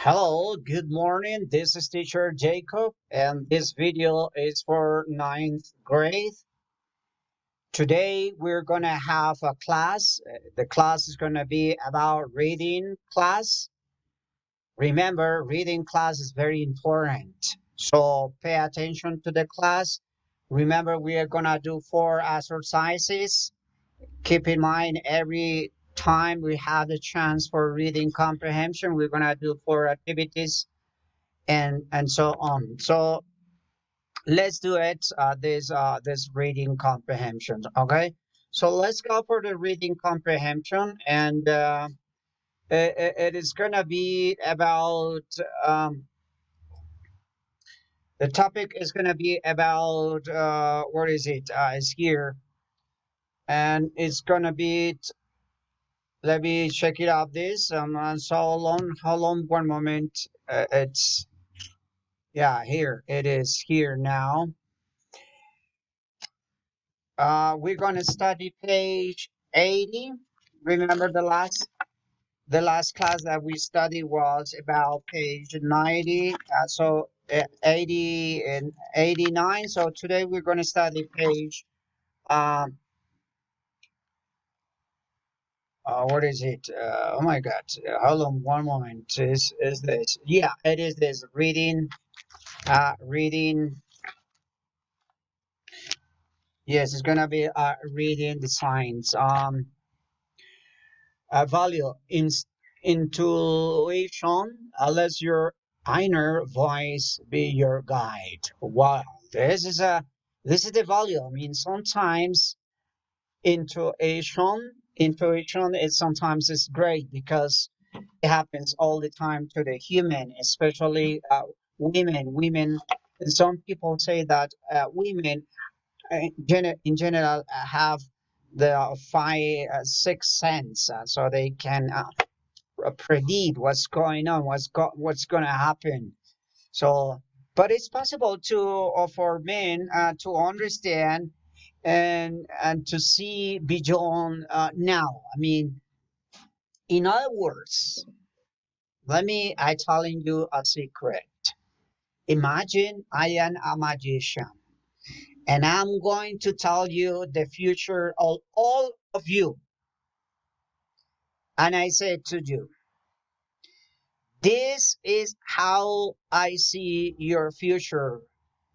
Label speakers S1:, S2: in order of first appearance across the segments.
S1: Hello, good morning. This is teacher Jacob, and this video is for ninth grade. Today we're going to have a class. The class is going to be about reading class. Remember, reading class is very important. So pay attention to the class. Remember, we are going to do 4 exercises. Keep in mind, every time we have the chance for reading comprehension, we're going to do 4 activities and so on. So let's do it. This reading comprehension. Okay. So let's go for the reading comprehension, and it is gonna be about the topic is gonna be about what is it? It's here, and it's gonna be. Let me check it out. This so long. How long? One moment. It's yeah. Here it is. Here now. We're going to study page 80. Remember the last class that we studied was about page 90. 80 and 89. So today we're going to study page um what is it? Oh my God. Hold on one moment. Is this? Yeah, it is this reading reading. Yes, it's going to be reading the signs. Value in intuition, let your inner voice be your guide. Wow, this is the value. I mean, sometimes intuition is sometimes is great because it happens all the time to the human, especially women. Some people say that women in general have the five sixth sense, so they can predict what's going on, what's going to happen. So, but it's possible to for men to understand and to see beyond now. I mean, in other words, I telling you a secret. Imagine I am a magician, and I'm going to tell you the future of all of you. And I said to you, this is how I see your future,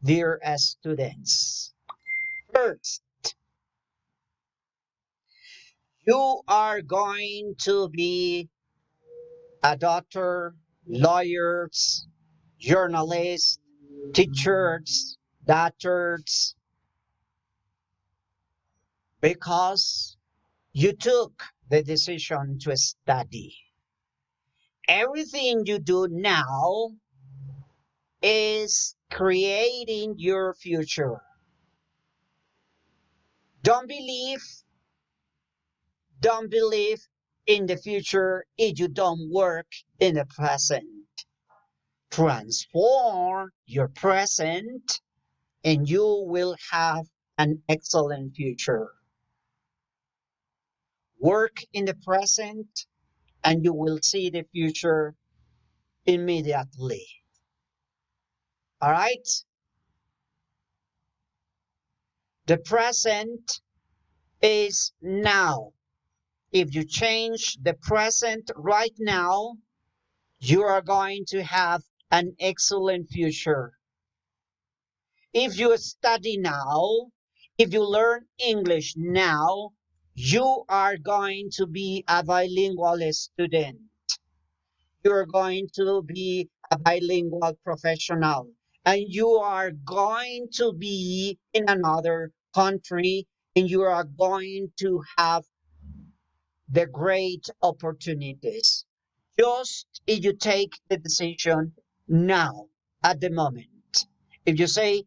S1: dear students. First, you are going to be a doctor, lawyers, journalists, teachers, doctors, because you took the decision to study. Everything you do now is creating your future. Don't believe Don't believe in the future if you don't work in the present. Transform your present and you will have an excellent future. Work in the present and you will see the future immediately. All right? The present is now. If you change the present right now, you are going to have an excellent future. If you study now, if you learn English now, you are going to be a bilingual student. You're going to be a bilingual professional. And you are going to be in another country and you are going to have the great opportunities. Just if you take the decision now, at the moment. If you say,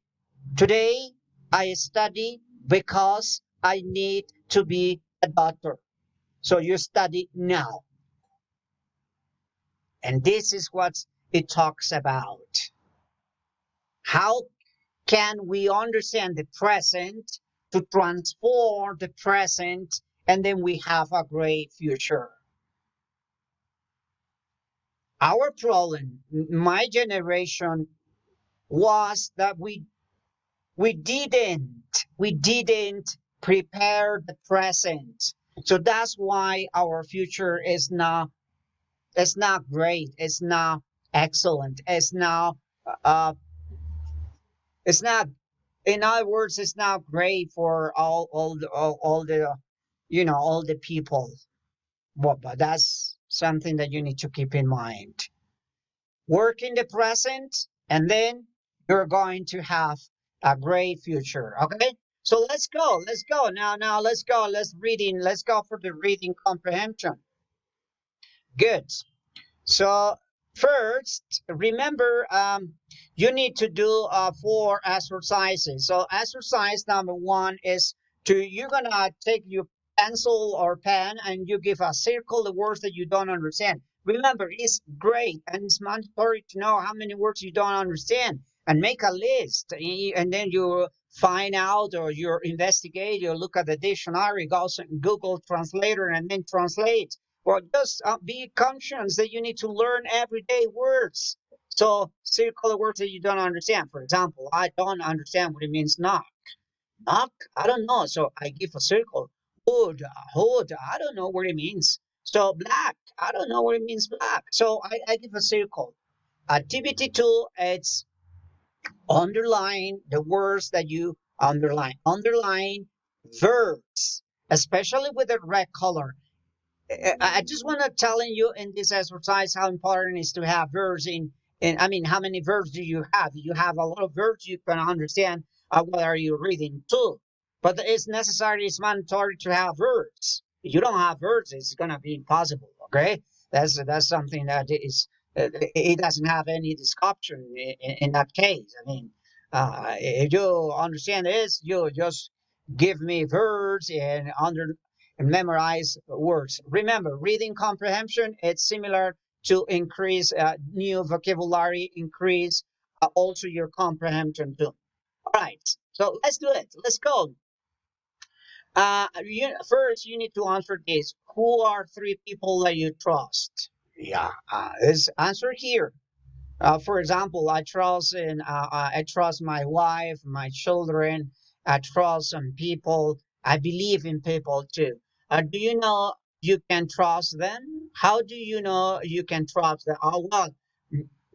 S1: today, I study because I need to be a doctor. So you study now. And this is what it talks about. How can we understand the present to transform the present and then we have a great future? Our problem, my generation, was that we didn't prepare the present. So that's why our future is not great. It's not excellent. Uh, it's not. In other words, it's not great for all the all the people. But that's something that you need to keep in mind. Work in the present, and then you're going to have a great future. Okay. So let's go. Let's go now. Let's go. Let's go for the reading comprehension. Good. So first, remember, you need to do four exercises. So exercise number one is you're gonna take your pencil or pen and you give a circle the words that you don't understand. Remember, it's great and it's mandatory to know how many words you don't understand and make a list. And then you find out or you investigate, you look at the dictionary, go to Google Translator and then translate. Well, just be conscious that you need to learn everyday words. So circle the words that you don't understand. For example, I don't understand what it means knock. Knock? I don't know. So I give a circle. Hood. I don't know what it means. So black. I don't know what it means black. So I give a circle. Activity two, it's underline the words that you underline. Underline verbs, especially with the red color. I just want to telling you in this exercise how important it is to have verbs in. I mean, how many verbs do you have? You have a lot of verbs. You can understand what are you reading too. But it's necessary, it's mandatory to have verbs. If you don't have verbs, it's gonna be impossible. Okay, that's something that is it doesn't have any discussion in that case. I mean, if you understand this, you just give me verbs and memorize words. Remember, reading comprehension, it's similar to increase new vocabulary, increase also your comprehension too. All right, so let's do it. Let's go. First, you need to answer this. Who are three people that you trust? Yeah, is answer here. For example, I trust my wife, my children. I trust some people. I believe in people too. Do you know you can trust them? How do you know you can trust them? Oh, well,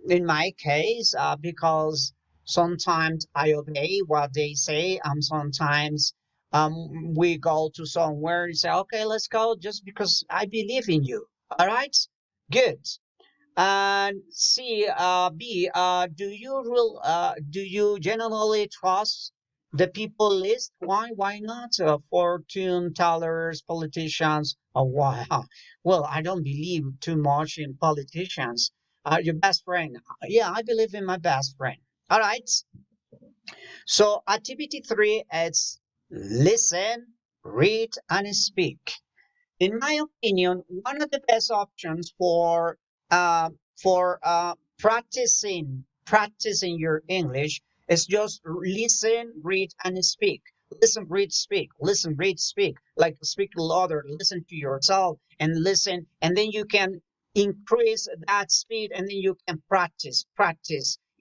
S1: in my case, because sometimes I obey what they say, sometimes we go to somewhere and say, okay, let's go, just because I believe in you. All right, good. And C, B, do you generally trust the people list? Why? Why not? Fortune tellers, politicians. Oh, why? Well, I don't believe too much in politicians. Your best friend. Yeah, I believe in my best friend. All right. So activity three is listen, read, and speak. In my opinion, one of the best options for practicing your English is just listen, read, and speak. Listen, read, speak. Listen, read, speak. Like speak louder. Listen to yourself and listen, and then you can increase that speed, and then you can practice.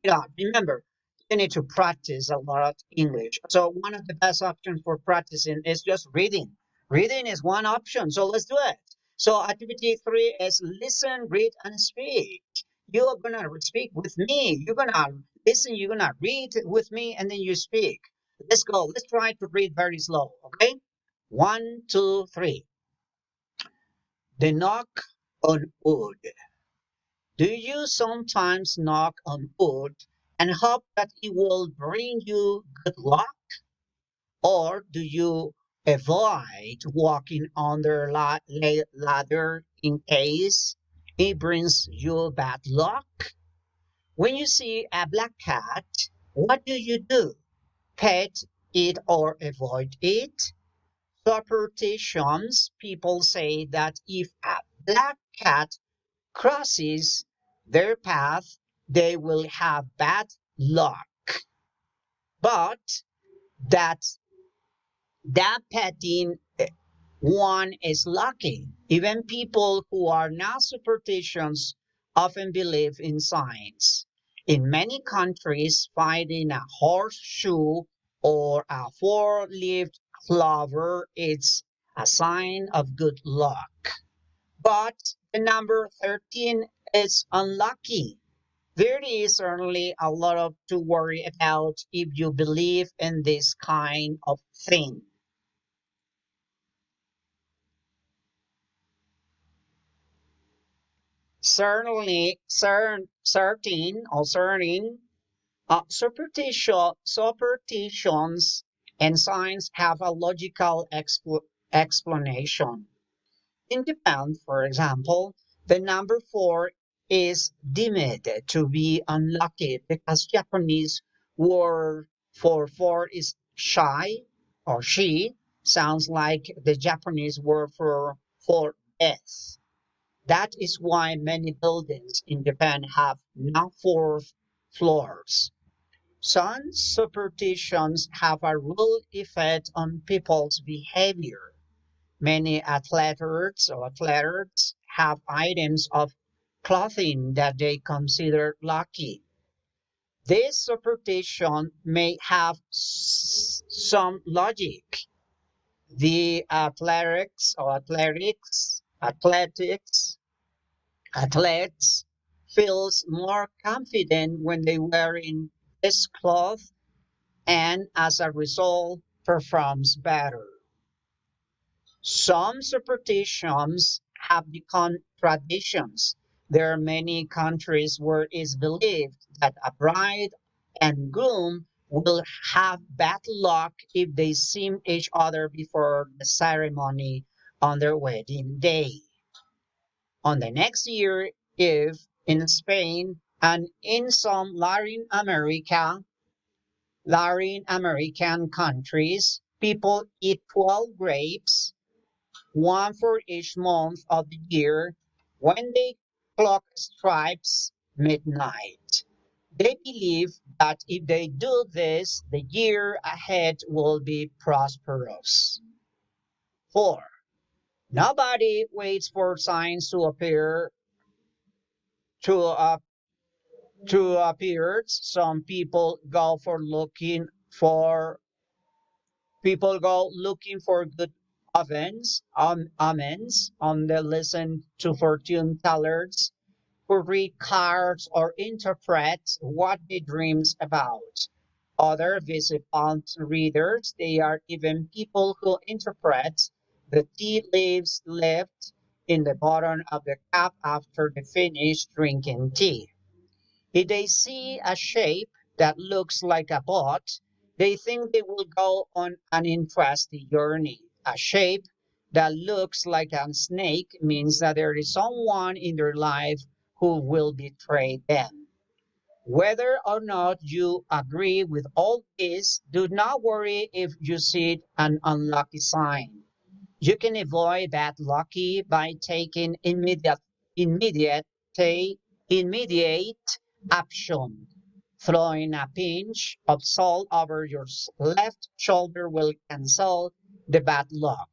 S1: Yeah, remember, you need to practice a lot English. So one of the best options for practicing is just reading. Reading is one option, so let's do it. So activity three is listen, read, and speak. You're gonna speak with me. You're gonna listen. You're gonna read with me, and then you speak. Let's go. Let's try to read very slow. Okay. One, two, three. The knock on wood. Do you sometimes knock on wood and hope that it will bring you good luck? Or do you avoid walking on the ladder in case it brings you bad luck? When you see a black cat, what do you do? Pet it or avoid it? Superstitions, people say that if a black cat crosses their path, they will have bad luck. But that that petting one is lucky. Even people who are not superstitious often believe in signs. In many countries, finding a horseshoe or a four-leaved clover is a sign of good luck. But the number 13 is unlucky. There is certainly a lot of to worry about if you believe in this kind of thing. Certainly, certain superstitions and signs have a logical explanation. In Japan, for example, the number four is deemed to be unlucky because Japanese word for four is shy or she, sounds like the Japanese word for death. That is why many buildings in Japan have now four floors. Some superstitions have a real effect on people's behavior. Many athletes have items of clothing that they consider lucky. This superstition may have some logic. The athletes feels more confident when they wear in this cloth and as a result performs better. Some superstitions have become traditions. There are many countries where it is believed that a bride and groom will have bad luck if they see each other before the ceremony on their wedding day. On the next year, if in Spain and in some Latin American countries, people eat 12 grapes, one for each month of the year, when the clock strikes midnight. They believe that if they do this, the year ahead will be prosperous. 4. Nobody waits for signs to, uh, to appear. Some people go looking for good omens. They listen to fortune tellers who read cards or interpret what they dreams about. Other visit palm readers. They are even people who interpret the tea leaves left in the bottom of the cup after they finish drinking tea. If they see a shape that looks like a boat, they think they will go on an interesting journey. A shape that looks like a snake means that there is someone in their life who will betray them. Whether or not you agree with all this, do not worry if you see an unlucky sign. You can avoid bad lucky by taking immediate, ta- immediate action. Throwing a pinch of salt over your left shoulder will cancel the bad luck.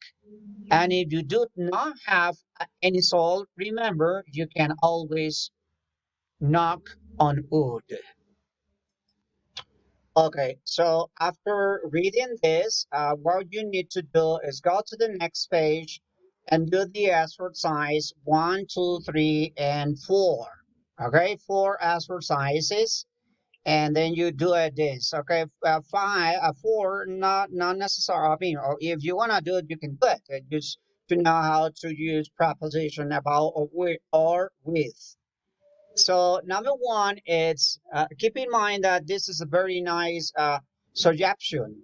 S1: And if you do not have any salt, remember you can always knock on wood. Okay, so after reading this, what you need to do is go to the next page and do the exercise one, two, three, and four. Okay, four exercises, and then you do it this. Okay, four, not necessary. I mean, or if you wanna do it, you can do it. Just to know how to use preposition about or with. So number one is keep in mind that this is a very nice suggestion.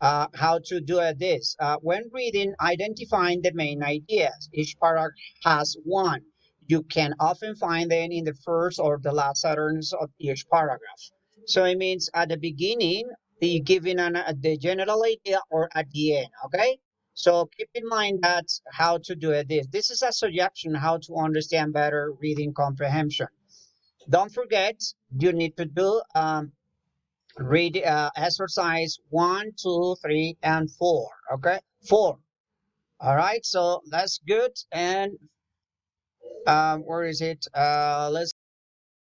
S1: How to do this. When reading, identifying the main ideas. Each paragraph has one. You can often find them in the first or the last sentence of each paragraph. So it means at the beginning, the giving the general idea or at the end, okay? So keep in mind that how to do it. This is a suggestion how to understand better reading comprehension. Don't forget, you need to do read exercise one, two, three, and four. Okay, four. All right, so that's good. And Where is it? Let's